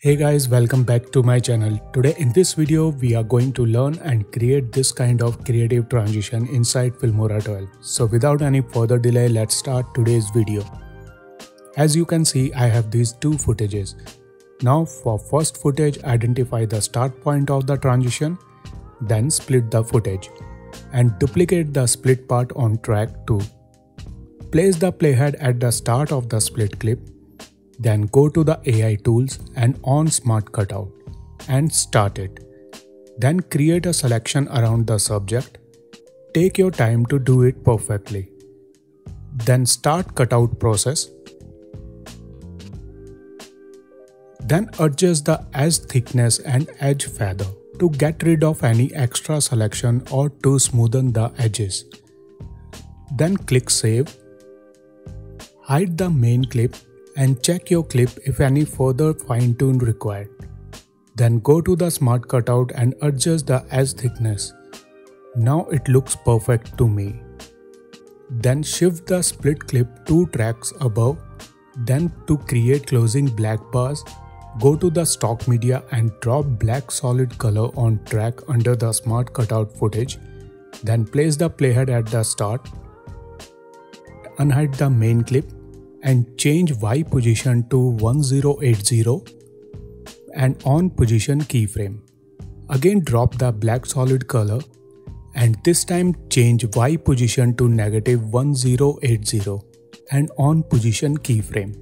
Hey guys, welcome back to my channel. Today in this video we are going to learn and create this kind of creative transition inside Filmora 12. So without any further delay, let's start today's video. As you can see, I have these two footages. Now for first footage, identify the start point of the transition, then split the footage and duplicate the split part on track 2. Place the playhead at the start of the split clip. Then go to the AI tools and on Smart Cutout and start it. Then create a selection around the subject. Take your time to do it perfectly. Then start cutout process. Then adjust the edge thickness and edge feather to get rid of any extra selection or to smoothen the edges. Then click Save. Hide the main clip and check your clip if any further fine-tune required. Then go to the Smart Cutout and adjust the edge thickness. Now it looks perfect to me. Then shift the split clip 2 tracks above. Then to create closing black bars, go to the stock media and drop black solid color on track under the Smart Cutout footage. Then place the playhead at the start. Unhide the main clip and change Y position to 1080 and on position keyframe. Again drop the black solid color and this time change Y position to -1080 and on position keyframe.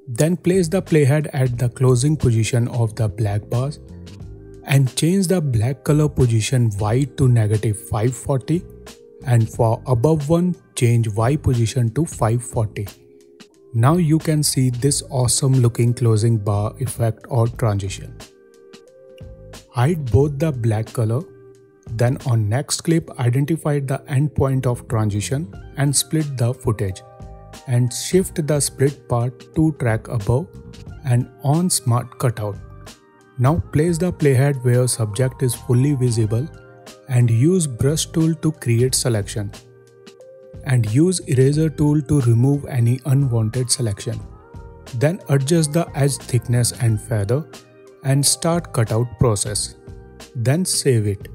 Then place the playhead at the closing position of the black bars and change the black color position white to -540 and for above one change Y position to 540. Now you can see this awesome looking closing bar effect or transition. Hide both the black color. Then on next clip, identify the end point of transition and split the footage and shift the split part 2 track above and on Smart Cutout. Now place the playhead where subject is fully visible and use brush tool to create selection. And use eraser tool to remove any unwanted selection. Then adjust the edge thickness and feather and start cutout process. Then save it.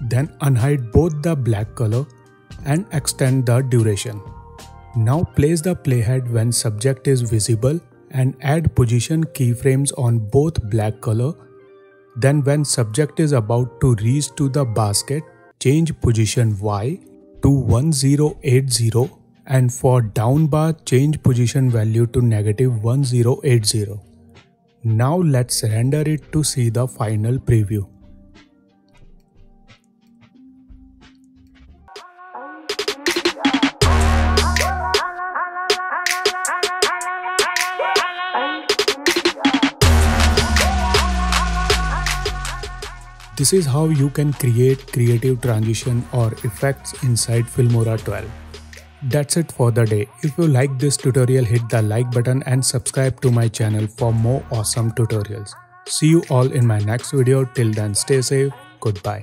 Then unhide both the black color and extend the duration. Now place the playhead when subject is visible and add position keyframes on both black color. Then when subject is about to reach to the basket, change position Y to 1080 and for down bar change position value to -1080. Now let's render it to see the final preview. This is how you can create creative transition or effects inside Filmora 12. That's it for the day. If you like this tutorial, hit the like button and subscribe to my channel for more awesome tutorials. See you all in my next video. Till then, stay safe. Goodbye.